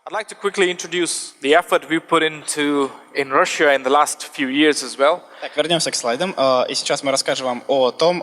I'd like to quickly introduce the effort we put into in Russia in the last few years as well. Так, вернемся к слайдам. И сейчас мы расскажем вам о том,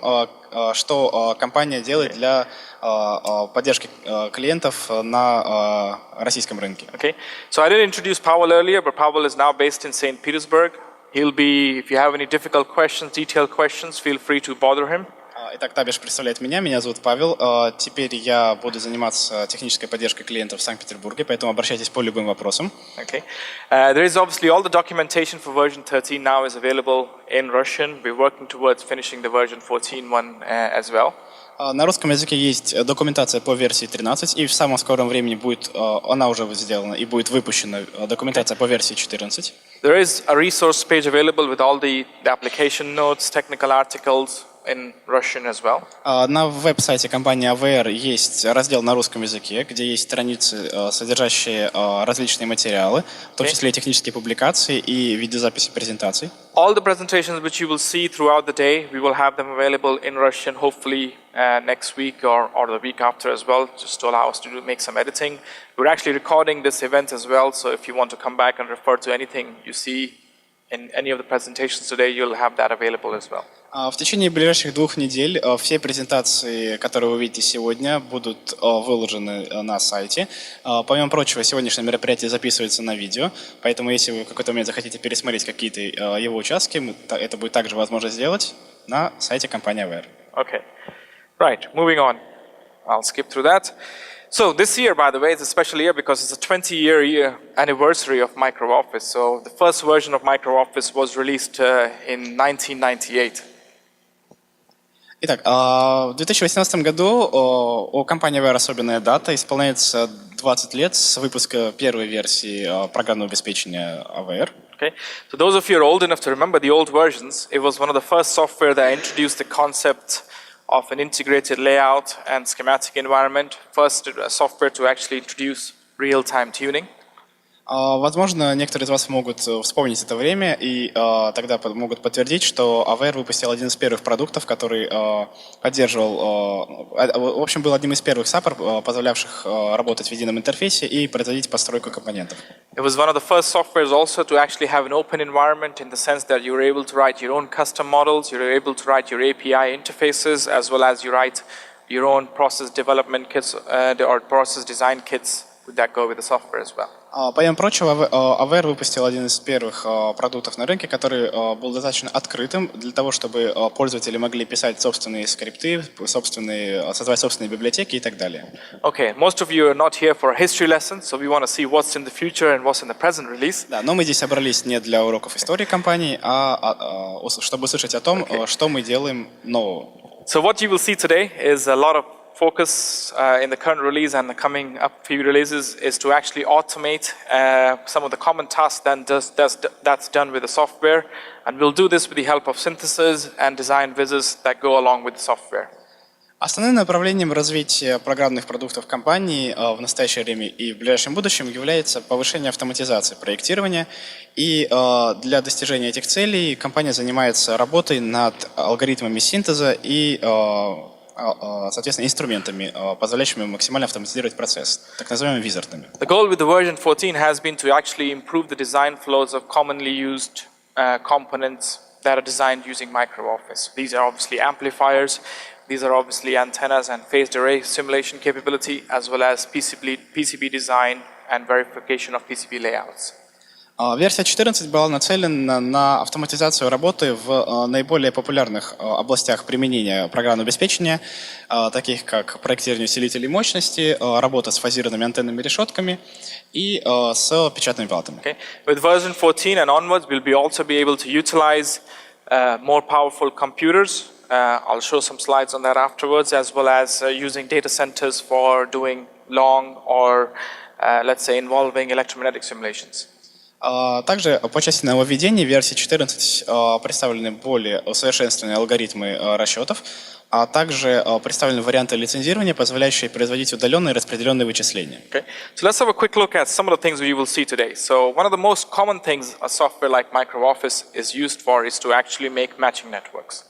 что компания делает для поддержки клиентов на российском рынке. Okay. So I didn't introduce Pavel earlier, but Pavel is now based in St. Petersburg. He'll be, if you have any difficult questions, detailed questions, feel free to bother him. Итак, Табиш представляет меня зовут Павел. Теперь я буду заниматься технической поддержкой клиентов в Санкт-Петербурге, поэтому обращайтесь по любым вопросам. Okay. There is obviously all the documentation for version 13 now is available in Russian. We're working towards finishing the version 14 one as well. На русском языке есть документация по версии 13, и в самом скором времени будет, она уже сделана и будет выпущена документация по версии 14. There is a resource page available with all the application notes, technical articles in Russian as well. На веб-сайте компании AWR есть раздел на русском языке, где есть страницы, содержащие различные материалы, в том числе и технические публикации и видеозаписи презентаций. All the presentations which you will see throughout the day, we will have them available in Russian, hopefully next week or the week after as well, just to allow us to make some editing. We're actually recording this event as well, so if you want to come back and refer to anything you see in any of the presentations today, you'll have that available as well. В течение ближайших 2 недель все презентации, которые вы видите сегодня, будут выложены на сайте. Помимо прочего, сегодняшнее мероприятие записывается на видео, поэтому если вы в какой-то момент захотите пересмотреть какие-то его участки, это будет также возможно сделать на сайте компании AWR. Okay. Right, moving on. I'll skip through that. So this year, by the way, is a special year because it's a 20-year anniversary of MicroOffice. So the first version of MicroOffice was released in 1998. Итак, в 2018 году у компании AWR особенная дата. Исполняется 20 лет с выпуска первой версии программного обеспечения AWR. Okay. So those of you who are old enough to remember the old versions, it was one of the first software that introduced the concept of an integrated layout and schematic environment. First software to actually introduce real-time tuning. Возможно, некоторые из вас могут вспомнить это время и тогда могут подтвердить, что AWR выпустил один из первых продуктов, который поддерживал, в общем, был одним из первых SAPR, позволявших работать в едином интерфейсе и производить постройку компонентов. It was one of the first softwares also to actually have an open environment in the sense that you were able to write your own custom models, you were able to write your API interfaces, as well as you write your own process development kits or process design kits that go with the software as well. Помимо прочего, AWR выпустил один из первых продуктов на рынке, который был достаточно открытым для того, чтобы пользователи могли писать собственные скрипты, создавать собственные библиотеки и так далее. Okay, most of you are not here for a history lesson, so we want to see what's in the future and what's in the present release. Да, но мы здесь собрались не для уроков истории компании, а чтобы услышать о том, что мы делаем нового. So what you will see today is a lot of focus in the current release and the coming up few releases is to actually automate some of the common tasks that's done with the software, and we'll do this with the help of synthesis and design vizes that go along with the software. Основным направлением развития программных продуктов компании в настоящее время и в ближайшем будущем является повышение автоматизации проектирования. И для достижения этих целей компания занимается работой над алгоритмами синтеза и соответственно, инструментами, позволяющими максимально автоматизировать процесс, так называемыми визардами. The goal with the version 14 has been to actually improve the design flows of commonly used components that are designed using MicroOffice. These are obviously amplifiers, these are obviously antennas and phased array simulation capability, as well as PCB design and verification of PCB layouts. Версия 14 была нацелена на автоматизацию работы в наиболее популярных областях применения программного обеспечения, таких как проектирование усилителей мощности, работа с фазированными антенными решетками и с печатными платами. Okay. With version 14 and onwards, we'll also be able to utilize more powerful computers. I'll show some slides on that afterwards, as well as using data centers for doing long or, let's say, involving electromagnetic simulations. Также по части нововведений в версии 14 представлены более усовершенствованные алгоритмы расчетов, а также представлены варианты лицензирования, позволяющие производить удаленные и распределенные вычисления. Okay. So let's have a quick look at some of the things we will see today. So one of the most common things a software like MicroOffice is used for is to actually make matching networks.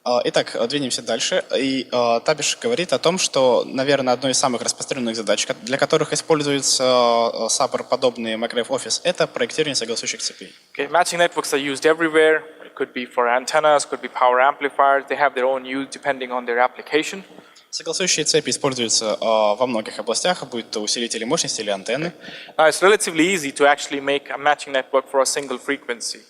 Итак, двинемся дальше. И Табиш говорит о том, что, наверное, одной из самых распространенных задач, для которых используются SAPR-подобные Microwave Office, это проектирование согласующих цепей. Okay, matching networks are used everywhere. It could be for antennas, could be power amplifiers. They have their own use depending on their application. Согласующие цепи используются во многих областях, будь то усилители мощности или антенны. Now, it's relatively easy to actually make a matching network for a single frequency.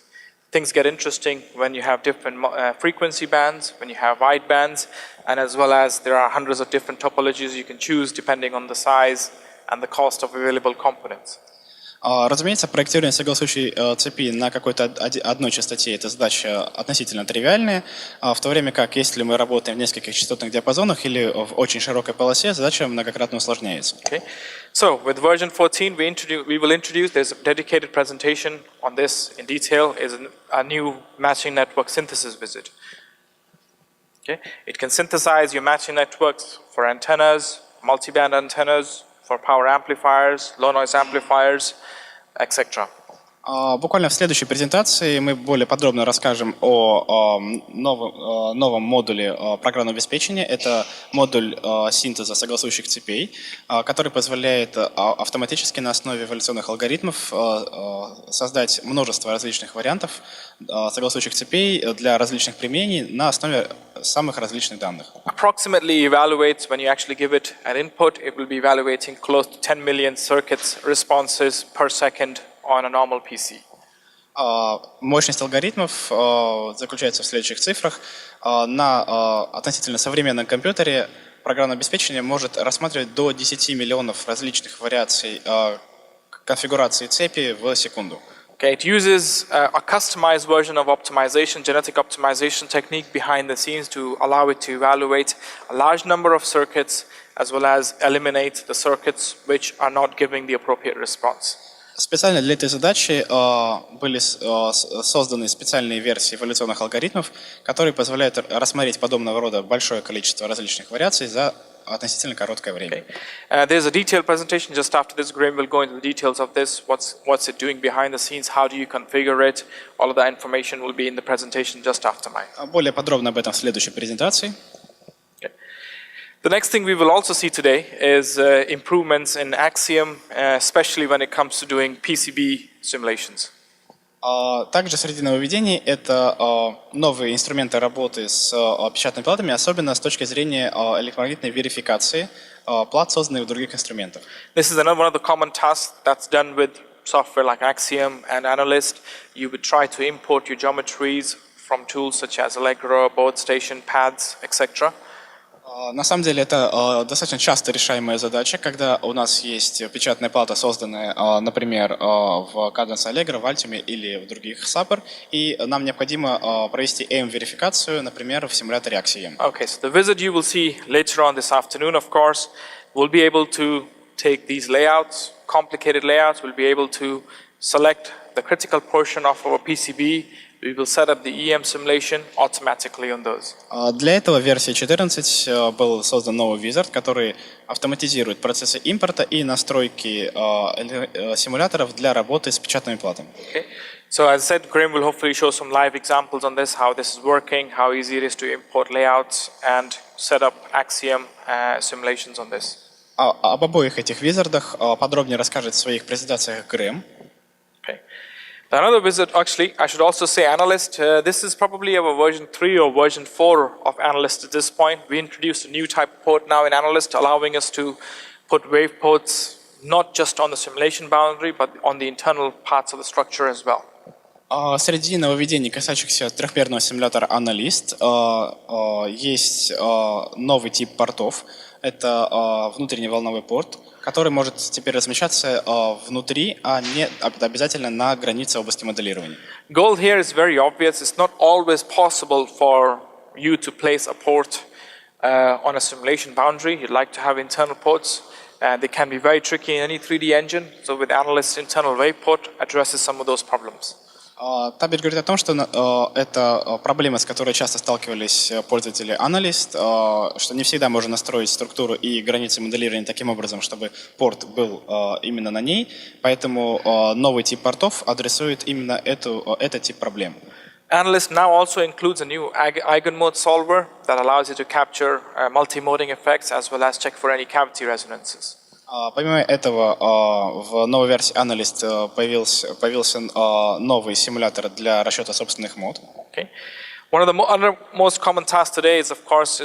Things get interesting when you have different frequency bands, when you have wide bands, and as well as there are hundreds of different topologies you can choose depending on the size and the cost of available components. Разумеется, проектирование согласующей цепи на какой-то одной частоте – это задача относительно тривиальная, в то время как, если мы работаем в нескольких частотных диапазонах или в очень широкой полосе, задача многократно усложняется. Okay. So, with version 14, we will introduce, there's a dedicated presentation on this in detail, is a new matching network synthesis visit. Okay. It can synthesize your matching networks for antennas, multiband antennas, for power amplifiers, low noise amplifiers, etc. Буквально в следующей презентации мы более подробно расскажем о новом модуле программного обеспечения. Это модуль синтеза согласующих цепей, который позволяет автоматически на основе эволюционных алгоритмов создать множество различных вариантов согласующих цепей для различных применений на основе самых различных данных. Approximately evaluates, when you actually give it an input, it will be evaluating close to 10 million circuits responses per second on a normal PC. Мощность алгоритмов заключается в следующих цифрах. На относительно современном компьютере программное обеспечение может рассматривать до 10 миллионов различных вариаций конфигурации цепи в секунду. Okay, it uses a customized version of optimization, genetic optimization technique behind the scenes to allow it to evaluate a large number of circuits as well as eliminate the circuits which are not giving the appropriate response. Специально для этой задачи были созданы специальные версии эволюционных алгоритмов, которые позволяют рассмотреть подобного рода большое количество различных вариаций за относительно короткое время. There's a detailed presentation just after this. Graham will go into the details of this. What's it doing behind the scenes? How do you configure it? All of that information will be in the presentation just after mine. Более подробно об этом в следующей презентации. The next thing we will also see today is improvements in Axiom, especially when it comes to doing PCB simulations. Также среди нововведений это новые инструменты работы с печатными платами, особенно с точки зрения электромагнитной верификации плат, созданных в других инструментах. This is another one of the common tasks that's done with software like Axiom and Analyst. You would try to import your geometries from tools such as Allegro, BoardStation, Pads, etc. На самом деле это достаточно часто решаемая задача, когда у нас есть печатная плата, созданная, например, в Cadence Allegro, в Altium или в других SAPR, и нам необходимо провести AM-верификацию, например, в симуляторе Axiom. Okay, so the wizard you will see later on this afternoon, of course, will be able to take these layouts, complicated layouts, will be able to select the critical portion of our PCB. We will set up the EM simulation automatically on those. Для этого в версии 14 был создан новый wizard, который автоматизирует процессы импорта и настройки симуляторов для работы с печатными платами. Okay. So as I said, Graham will hopefully show some live examples on this, how this is working, how easy it is to import layouts and set up Axiom simulations on this. Об обоих этих визардах подробнее расскажет в своих презентациях Грэм. Okay. Another wizard, actually, I should also say Analyst. This is probably our version 3 or version 4 of Analyst at this point. We introduced a new type of port now in Analyst, allowing us to put wave ports not just on the simulation boundary, but on the internal parts of the structure as well. Среди нововведений, касающихся трехмерного симулятора Analyst, есть новый тип портов. Это внутренний волновой порт, который может теперь размещаться внутри, а не обязательно на границе области моделирования. Goal here is very obvious. It's not always possible for you to place a port on a simulation boundary. You'd like to have internal ports. They can be very tricky in any 3D engine. So with Analyst, internal wave port addresses some of those problems. Табиш говорит о том, что это проблема, с которой часто сталкивались пользователи Analyst, что не всегда можно настроить структуру и границы моделирования таким образом, чтобы порт был именно на ней, поэтому новый тип портов адресует именно этот тип проблем. Analyst now also includes a new eigenmode solver that allows you to capture multi-moding effects as well as check for any cavity resonances. Помимо этого, в новой версии Analyst появился новый симулятор для расчета собственных мод. Okay. One of the other most common tasks today is, of course,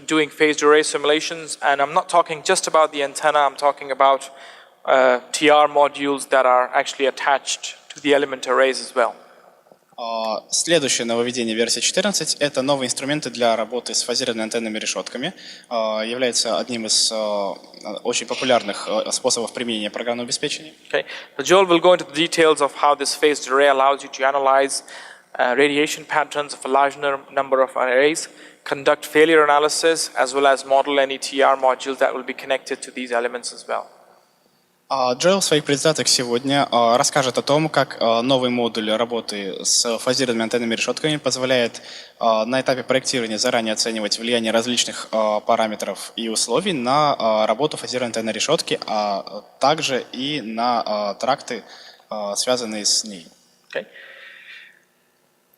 doing phased array simulations, and I'm not talking just about the antenna. I'm talking about TR modules that are actually attached to the element arrays as well. Следующее нововведение версии 14 – это новые инструменты для работы с фазированными антенными решетками. Является одним из очень популярных способов применения программного обеспечения. Okay. So Joel will go into the details of how this phased array allows you to analyze radiation patterns of a large number of arrays, conduct failure analysis, as well as model any TR modules that will be connected to these elements as well. Джоэл в своих презентациях сегодня расскажет о том, как новый модуль работы с фазированными антенными решетками позволяет на этапе проектирования заранее оценивать влияние различных параметров и условий на работу фазированной антенной решетки, а также и на тракты, связанные с ней. Okay.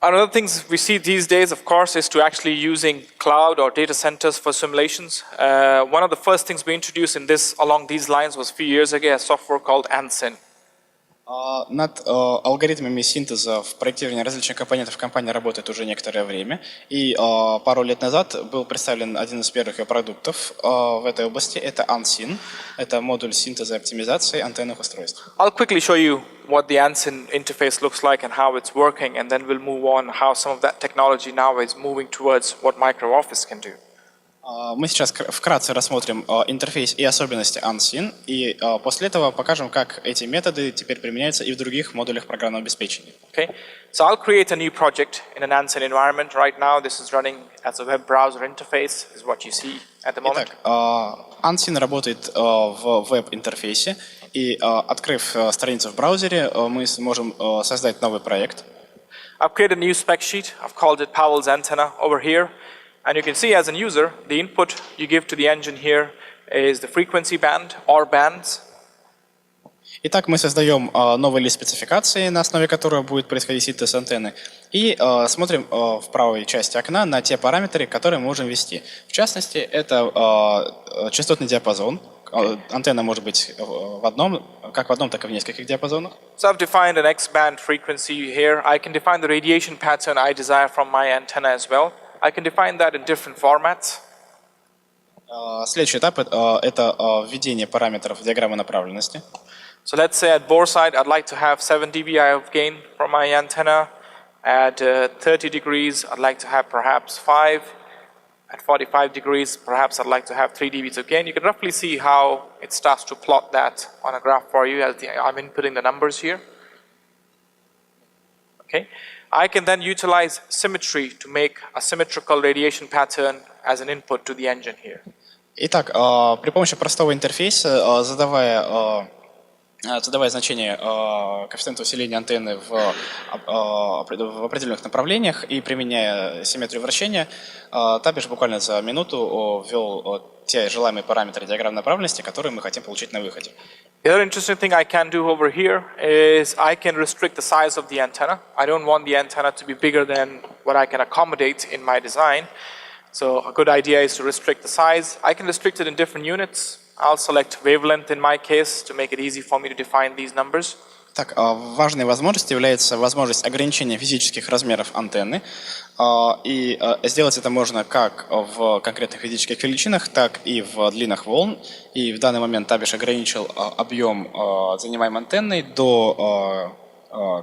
Another things we see these days, of course, is to actually using cloud or data centers for simulations. One of the first things we introduced in this along these lines was a few years ago a software called Ansin. Над алгоритмами синтеза в проектировании различных компонентов компания работает уже некоторое время. И пару лет назад был представлен один из первых ее продуктов в этой области. Это Ansin. Это модуль синтеза и оптимизации антенных устройств. I'll quickly show you what the Ansin interface looks like and how it's working, and then we'll move on how some of that technology now is moving towards what MicroOffice can do. Мы сейчас вкратце рассмотрим интерфейс и особенности Ansin, и после этого покажем, как эти методы теперь применяются и в других модулях программного обеспечения. Okay, so I'll create a new project in an Ansin environment. Right now, this is running as a web browser interface, is what you see at the moment. Итак, Ansin работает в веб-интерфейсе, и открыв страницу в браузере, мы сможем создать новый проект. I've created a new spec sheet. I've called it Powell's Antenna over here. And you can see as a user, the input you give to the engine here is the frequency band or bands. Итак, мы создаем новый лист спецификации, на основе которого будет происходить синтез антенны, и смотрим в правой части окна на те параметры, которые мы можем ввести. В частности, это частотный диапазон. Антенна может быть как в одном, так и в нескольких диапазонах. So I've defined an X-band frequency here. I can define the radiation pattern I desire from my antenna as well. I can define that in different formats. Следующий этап – это введение параметров диаграммы направленности. So let's say at bore side, I'd like to have 7 dB of gain from my antenna. At 30 degrees, I'd like to have perhaps 5. At 45 degrees, perhaps I'd like to have 3 dB of gain. You can roughly see how it starts to plot that on a graph for you as I'm inputting the numbers here. Okay. I can then utilize symmetry to make a symmetrical radiation pattern as an input to the engine here. Итак, при помощи простого интерфейса, задавая значение коэффициента усиления антенны в определенных направлениях и применяя симметрию вращения, Табиш буквально за минуту ввел те желаемые параметры диаграммы направленности, которые мы хотим получить на выходе. The other interesting thing I can do over here is I can restrict the size of the antenna. I don't want the antenna to be bigger than what I can accommodate in my design. So a good idea is to restrict the size. I can restrict it in different units. I'll select wavelength in my case to make it easy for me to define these numbers. Так, важной возможностью является возможность ограничения физических размеров антенны. И сделать это можно как в конкретных физических величинах, так и в длинах волн. И в данный момент Табиш ограничил объем занимаемой антенны до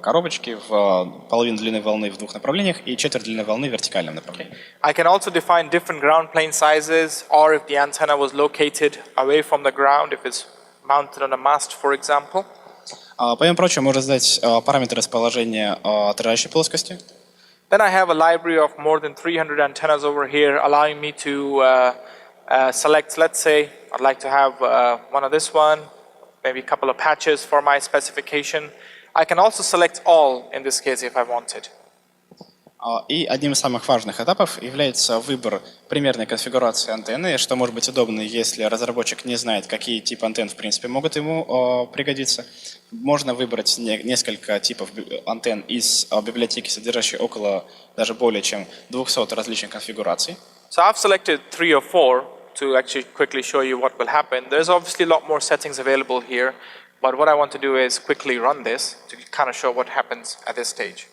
коробочки в половину длины волны в двух направлениях и четверть длины волны в вертикальном направлении. I can also define different ground plane sizes, or if the antenna was located away from the ground, if it's mounted on a mast, for example. Помимо прочего, можно задать параметры расположения отражающей плоскости. Then I have a library of more than 300 antennas over here, allowing me to select, let's say, I'd like to have one of this one, maybe a couple of patches for my specification. I can also select all in this case if I wanted. И одним из самых важных этапов является выбор примерной конфигурации антенны, что может быть удобно, если разработчик не знает, какие типы антенн в принципе могут ему пригодиться. Можно выбрать несколько типов антенн из библиотеки, содержащей около, даже более чем 200 различных конфигураций. So I've selected 3 or 4 to actually quickly show you what will happen. There's obviously a lot more settings available here, but what I want to do is quickly run this to kind of show what happens at this stage.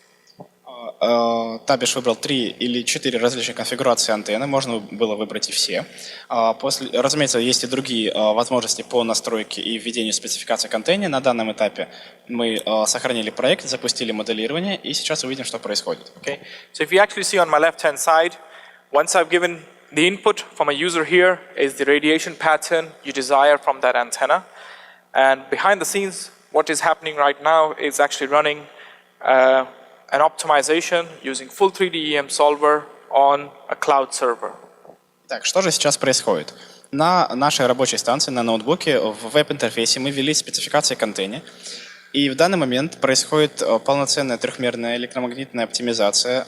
Табиш выбрал 3 или 4 различных конфигурации антенны, можно было выбрать и все. Разумеется, есть и другие возможности по настройке и введению спецификации к антенне. На данном этапе мы сохранили проект, запустили моделирование, и сейчас увидим, что происходит. Okay. So if you actually see on my left-hand side, once I've given the input from a user here is the radiation pattern you desire from that antenna. And behind the scenes, what is happening right now is actually running an optimization using full 3D EM solver on a cloud server. Так, что же сейчас происходит? На нашей рабочей станции, на ноутбуке, в веб-интерфейсе мы ввели спецификации к антенне. И в данный момент происходит полноценная трехмерная электромагнитная оптимизация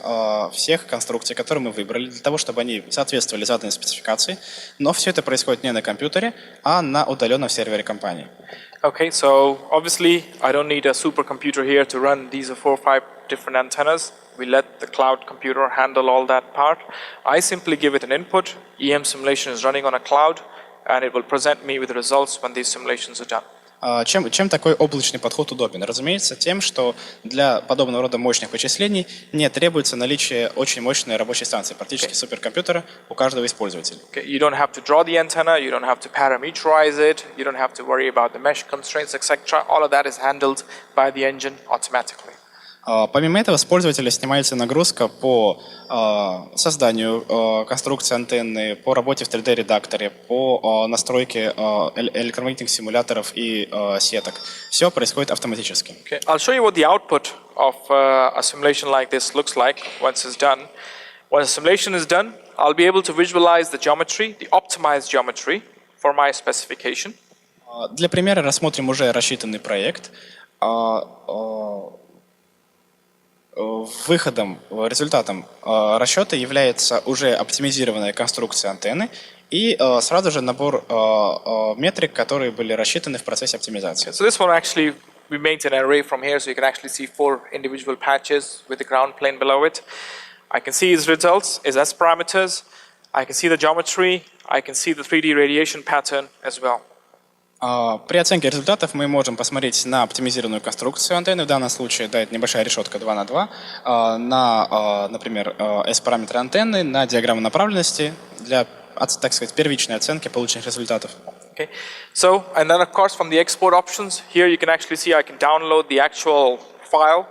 всех конструкций, которые мы выбрали, для того, чтобы они соответствовали заданной спецификации. Но все это происходит не на компьютере, а на удаленном сервере компании. Okay, so obviously I don't need a supercomputer here to run these 4 or 5 different antennas. We let the cloud computer handle all that part. I simply give it an input. EM simulation is running on a cloud, and it will present me with the results when these simulations are done. Чем такой облачный подход удобен? Разумеется, тем, что для подобного рода мощных вычислений не требуется наличие очень мощной рабочей станции, практически суперкомпьютера у каждого из пользователей. Okay. You don't have to draw the antenna, you don't have to parameterize it, you don't have to worry about the mesh constraints, etc. All of that is handled by the engine automatically. Помимо этого, с пользователя снимается нагрузка по созданию конструкции антенны, по работе в 3D-редакторе, по настройке электромагнитных симуляторов и сеток. Все происходит автоматически. Okay. I'll show you what the output of a simulation like this looks like once it's done. Once the simulation is done, I'll be able to visualize the geometry, the optimized geometry for my specification. Для примера рассмотрим уже рассчитанный проект. Выходом, результатом расчета является уже оптимизированная конструкция антенны и сразу же набор метрик, которые были рассчитаны в процессе оптимизации. So this one actually we made an array from here, so you can actually see 4 individual patches with the ground plane below it. I can see its results, its S parameters. I can see the geometry. I can see the 3D radiation pattern as well. При оценке результатов мы можем посмотреть на оптимизированную конструкцию антенны. В данном случае да, это небольшая решетка 2 на 2, на, например, S-параметры антенны, на диаграмму направленности для, так сказать, первичной оценки полученных результатов. Okay. So, and then of course from the export options, here you can actually see I can download the actual file.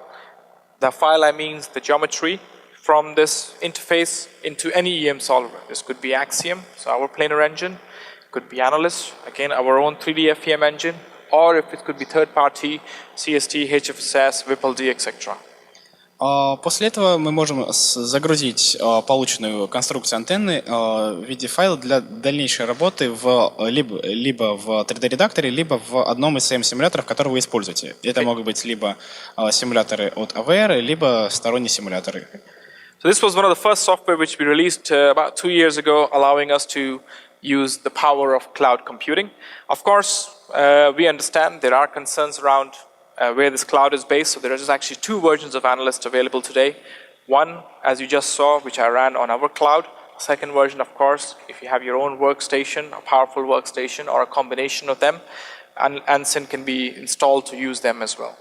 The file I mean the geometry from this interface into any EM solver. This could be Axiom, so our planar engine. Could be Analyst, again our own 3D FEM engine, or if it could be third-party, CST, HFSS, WIPLD, etc. После этого мы можем загрузить полученную конструкцию антенны в виде файла для дальнейшей работы либо в 3D-редакторе, либо в одном из CM-симуляторов, который вы используете. Это могут быть либо симуляторы от AWR, либо сторонние симуляторы. So this was one of the first software which we released about 2 years ago, allowing us to use the power of cloud computing. Of course, we understand there are concerns around where this cloud is based, so there are just actually 2 versions of Analyst available today. One, as you just saw, which I ran on our cloud. Second version, of course, if you have your own workstation, a powerful workstation, or a combination of them, Ansin can be installed to use them as well.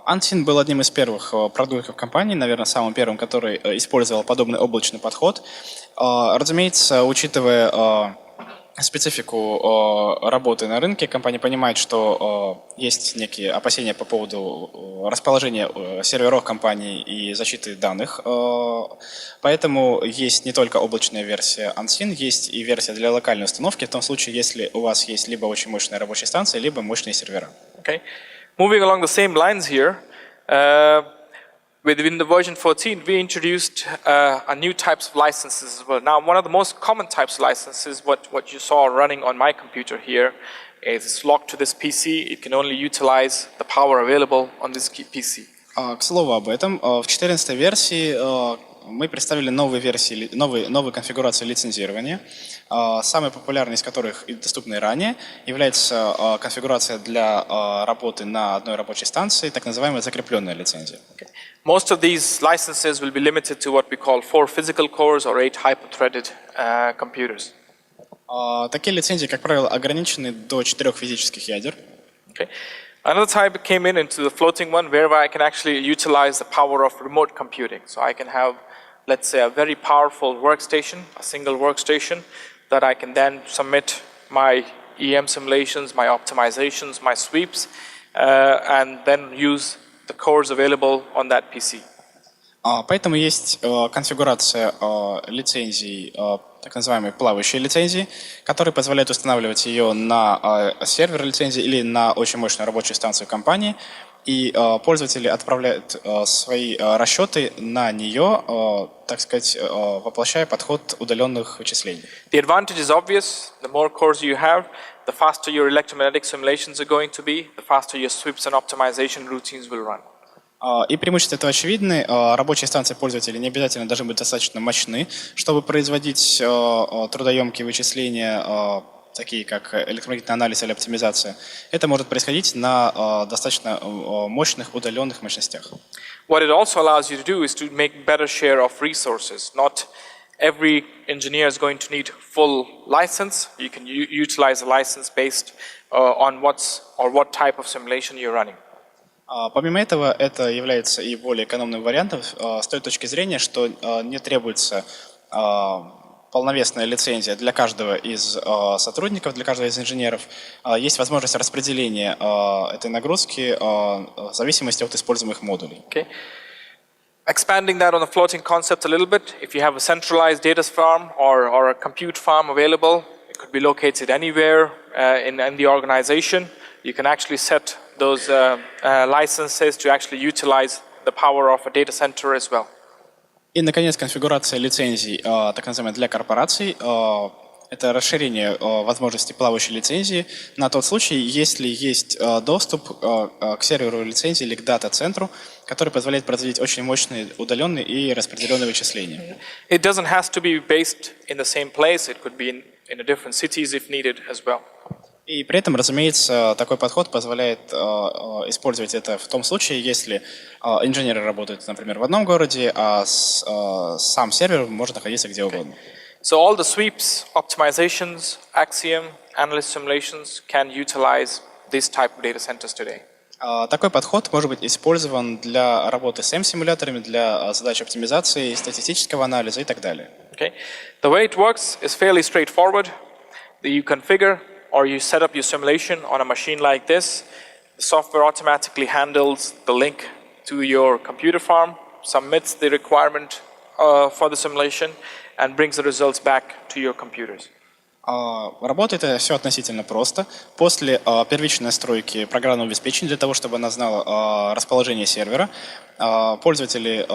Untitled был одним из первых продуктов компании, наверное, самым первым, который использовал подобный облачный подход. Разумеется, учитывая специфику работы на рынке, компания понимает, что есть некие опасения по поводу расположения серверов компании и защиты данных. Поэтому есть не только облачная версия Unseen, есть и версия для локальной установки, в том случае, если у вас есть либо очень мощная рабочая станция, либо мощные сервера. Okay. Moving along the same lines here, within the version 14, we introduced a new types of licenses as well. Now, one of the most common types of licenses, what you saw running on my computer here, is it's locked to this PC. It can only utilize the power available on this PC. К слову об этом, в 14 версии мы представили новые версии, новые конфигурации лицензирования, самой популярной из которых и доступной ранее является конфигурация для работы на одной рабочей станции, так называемая закрепленная лицензия. Most of these licenses will be limited to what we call 4 physical cores or 8 hyper-threaded computers. Такие лицензии, как правило, ограничены до 4 физических ядер. Okay. Another type came into the floating one, whereby I can actually utilize the power of remote computing. So I can have, let's say, a very powerful workstation, a single workstation, that I can then submit my EM simulations, my optimizations, my sweeps, and then use the cores available on that PC. Поэтому есть конфигурация лицензий, так называемой плавающей лицензии, которая позволяет устанавливать ее на сервер лицензии или на очень мощную рабочую станцию компании, и пользователи отправляют свои расчеты на нее, так сказать, воплощая подход удаленных вычислений. The advantage is obvious. The more cores you have, the faster your electromagnetic simulations are going to be, the faster your sweeps and optimization routines will run. И преимущества этого очевидны. Рабочие станции пользователей не обязательно должны быть достаточно мощны, чтобы производить трудоемкие вычисления, такие как электромагнитный анализ или оптимизация. Это может происходить на достаточно мощных удаленных мощностях. What it also allows you to do is to make better share of resources. Not every engineer is going to need full license. You can utilize a license based on what type of simulation you're running. Помимо этого, это является и более экономным вариантом с той точки зрения, что не требуется полновесная лицензия для каждого из сотрудников, для каждого из инженеров. Есть возможность распределения этой нагрузки в зависимости от используемых модулей. Okay. Expanding that on the floating concept a little bit, if you have a centralized data farm or a compute farm available, it could be located anywhere in the organization. You can actually set those licenses to actually utilize the power of a data center as well. И, наконец, конфигурация лицензий, так называемая для корпораций. Это расширение возможностей плавающей лицензии на тот случай, если есть доступ к серверу лицензии или к дата-центру, который позволяет производить очень мощные удаленные и распределенные вычисления. It doesn't have to be based in the same place. It could be in different cities if needed as well. И при этом, разумеется, такой подход позволяет использовать это в том случае, если инженеры работают, например, в одном городе, а сам сервер может находиться где угодно. So all the sweeps, optimizations, Axiom, analyst simulations can utilize this type of data centers today. Такой подход может быть использован для работы с M-симуляторами, для задач оптимизации, статистического анализа и так далее. Okay. The way it works is fairly straightforward. You configure or you set up your simulation on a machine like this. The software automatically handles the link to your computer farm, submits the requirement for the simulation, and brings the results back to your computers. Работает это все относительно просто. После первичной настройки программного обеспечения, для того, чтобы она знала расположение сервера, пользователи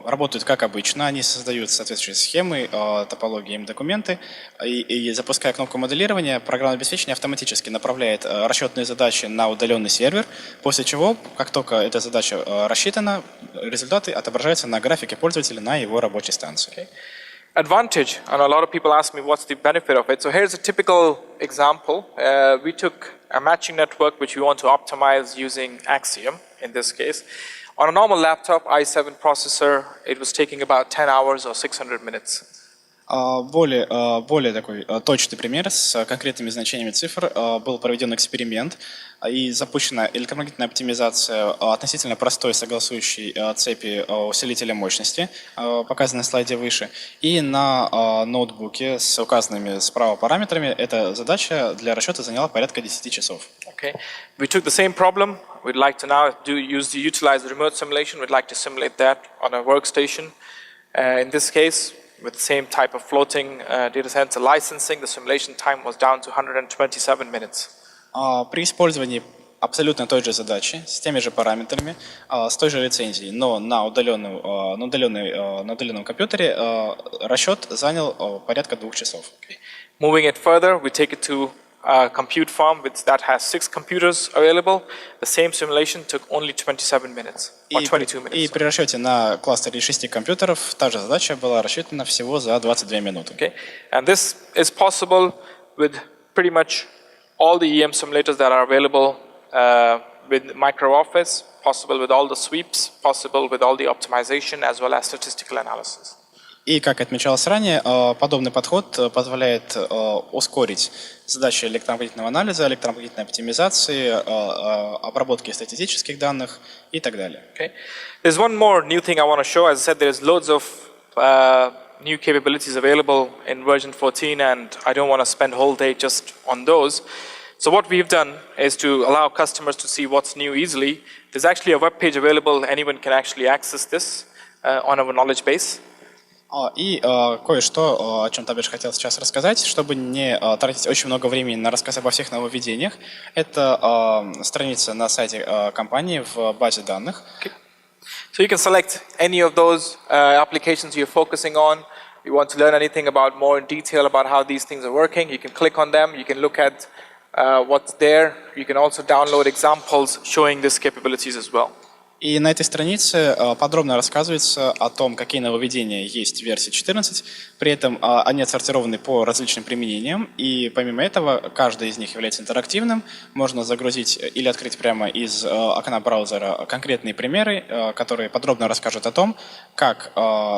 работают как обычно. Они создают соответствующие схемы, топологии, документы. И запуская кнопку моделирования, программное обеспечение автоматически направляет расчетные задачи на удаленный сервер, после чего, как только эта задача рассчитана, результаты отображаются на графике пользователя на его рабочей станции. Advantage, and a lot of people ask me what's the benefit of it. So here's a typical example. We took a matching network which we want to optimize using Axiom in this case. On a normal laptop, i7 processor, it was taking about 10 hours or 600 minutes. Более такой точный пример с конкретными значениями цифр. Был проведен эксперимент и запущена электромагнитная оптимизация относительно простой согласующей цепи усилителя мощности, показанной на слайде выше. И на ноутбуке с указанными справа параметрами эта задача для расчета заняла порядка 10 часов. Okay. We took the same problem. We'd like to now utilize the remote simulation. We'd like to simulate that on a workstation. In this case, with the same type of floating data center licensing, the simulation time was down to 127 minutes. При использовании абсолютно той же задачи, с теми же параметрами, с той же лицензией, но на удаленном компьютере расчет занял порядка 2 часов. Moving it further, we take it to compute farm that has 6 computers available, the same simulation took only 27 minutes or 22 minutes. И при расчете на кластере 6 компьютеров та же задача была рассчитана всего за 22 минуты. Okay, and this is possible with pretty much all the EM simulators that are available with MicroOffice, possible with all the sweeps, possible with all the optimization as well as statistical analysis. И, как отмечалось ранее, подобный подход позволяет ускорить задачи электромагнитного анализа, электромагнитной оптимизации, обработки статистических данных и так далее. Okay. There's one more new thing I want to show. As I said, there's loads of new capabilities available in version 14, and I don't want to spend a whole day just on those. So what we've done is to allow customers to see what's new easily. There's actually a web page available. Anyone can actually access this on our knowledge base. И кое-что, о чем Табиш хотел сейчас рассказать, чтобы не тратить очень много времени на рассказ обо всех нововведениях. Это страница на сайте компании в базе данных. Okay. So you can select any of those applications you're focusing on. You want to learn anything about more in detail about how these things are working, you can click on them, you can look at what's there. You can also download examples showing these capabilities as well. И на этой странице подробно рассказывается о том, какие нововведения есть в версии 14. При этом они отсортированы по различным применениям. И помимо этого, каждый из них является интерактивным. Можно загрузить или открыть прямо из окна браузера конкретные примеры, которые подробно расскажут о том, как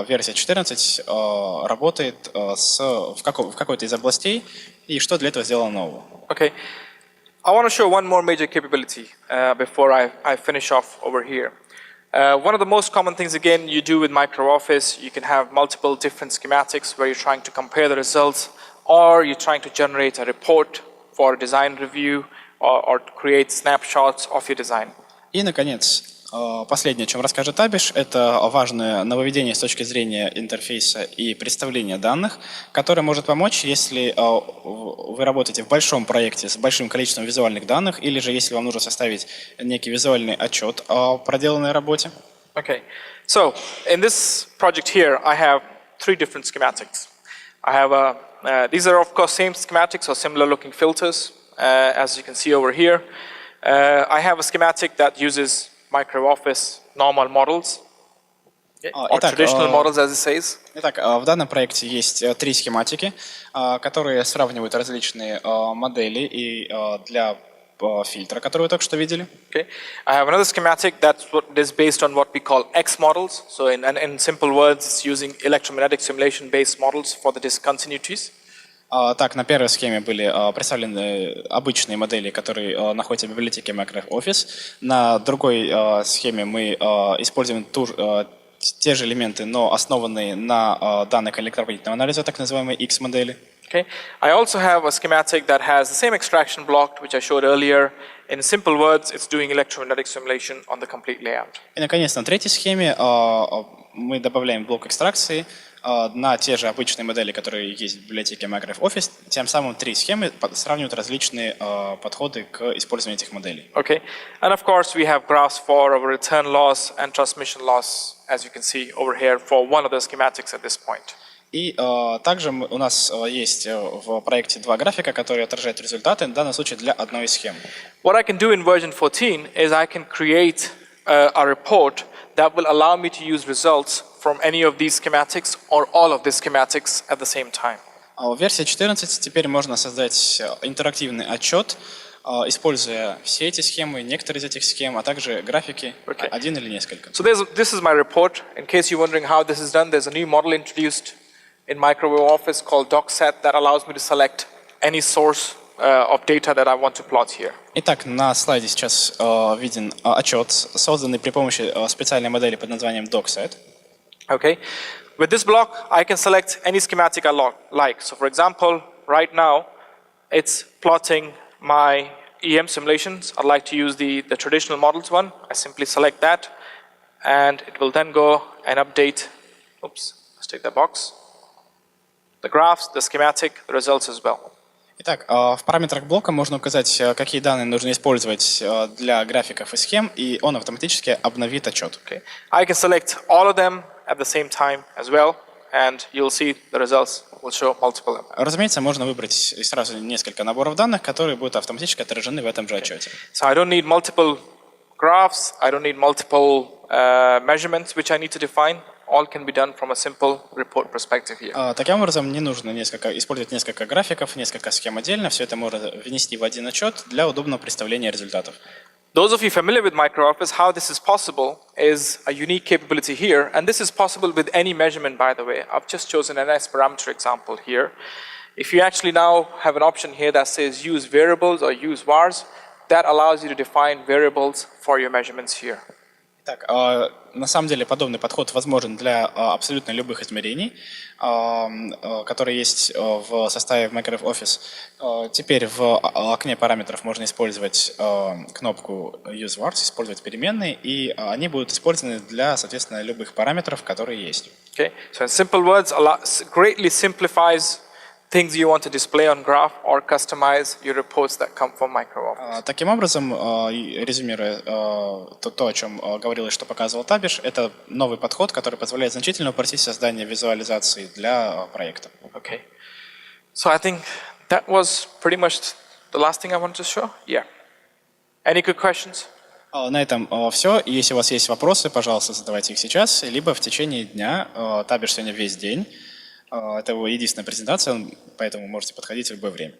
версия 14 работает в какой-то из областей и что для этого сделано нового. Okay. I want to show one more major capability before I finish off over here. One of the most common things, again, you do with MicroOffice, you can have multiple different schematics where you're trying to compare the results, or you're trying to generate a report for a design review, or create snapshots of your design. И, наконец, последнее, о чем расскажет Табиш, это важное нововведение с точки зрения интерфейса и представления данных, которое может помочь, если вы работаете в большом проекте с большим количеством визуальных данных, или же если вам нужно составить некий визуальный отчет о проделанной работе. Okay, so in this project here, I have 3 different schematics. I have these are of course same schematics or similar looking filters, as you can see over here. I have a schematic that uses MicroOffice normal models, or traditional models, as it says. Итак, в данном проекте есть 3 схематики, которые сравнивают различные модели и для фильтра, который вы только что видели. Okay. I have another schematic that is based on what we call X models. So in simple words, it's using electromagnetic simulation-based models for the discontinuities. Так, на первой схеме были представлены обычные модели, которые находятся в библиотеке MicroOffice. На другой схеме мы используем те же элементы, но основанные на данных электромагнитного анализа, так называемые X-модели. Okay. I also have a schematic that has the same extraction block, which I showed earlier. In simple words, it's doing electromagnetic simulation on the complete layout. И, наконец, на третьей схеме мы добавляем блок экстракции на те же обычные модели, которые есть в библиотеке MicroOffice. Тем самым 3 схемы сравнивают различные подходы к использованию этих моделей. Okay. And of course, we have graphs for our return loss and transmission loss, as you can see over here, for one of the schematics at this point. И также у нас есть в проекте 2 графика, которые отражают результаты, в данном случае для одной из схем. What I can do in version 14 is I can create a report that will allow me to use results from any of these schematics or all of these schematics at the same time. В версии 14 теперь можно создать интерактивный отчет, используя все эти схемы, некоторые из этих схем, а также графики, один или несколько. So this is my report. In case you're wondering how this is done, there's a new model introduced in MicroOffice called DocSet that allows me to select any source of data that I want to plot here. Итак, на слайде сейчас виден отчет, созданный при помощи специальной модели под названием DocSet. Okay. With this block, I can select any schematic I like. So for example, right now, it's plotting my EM simulations. I'd like to use the traditional models one. I simply select that, and it will then go and update, oops, let's take that box, the graphs, the schematic, the results as well. Итак, в параметрах блока можно указать, какие данные нужно использовать для графиков и схем, и он автоматически обновит отчет. Okay. I can select all of them at the same time as well, and you'll see the results will show multiple. Разумеется, можно выбрать сразу несколько наборов данных, которые будут автоматически отражены в этом же отчете. So I don't need multiple graphs. I don't need multiple measurements which I need to define. All can be done from a simple report perspective here. Таким образом, не нужно использовать несколько графиков, несколько схем отдельно. Все это можно внести в один отчет для удобного представления результатов. Those of you familiar with MicroOffice, how this is possible is a unique capability here, and this is possible with any measurement, by the way. I've just chosen an S parameter example here. If you actually now have an option here that says use variables or use vars, that allows you to define variables for your measurements here. Так, на самом деле подобный подход возможен для абсолютно любых измерений, которые есть в составе MicroOffice. Теперь в окне параметров можно использовать кнопку Use Vars, использовать переменные, и они будут использованы для, соответственно, любых параметров, которые есть. Okay, so in simple words, greatly simplifies things you want to display on graph or customize your reports that come from MicroOffice. Таким образом, резюмируя то, о чем говорилось, что показывал Табиш, это новый подход, который позволяет значительно упростить создание визуализации для проекта. Okay, so I think that was pretty much the last thing I wanted to show. Yeah. Any good questions? На этом все. Если у вас есть вопросы, пожалуйста, задавайте их сейчас, либо в течение дня. Табиш сегодня весь день. Это его единственная презентация, поэтому можете подходить в любое время.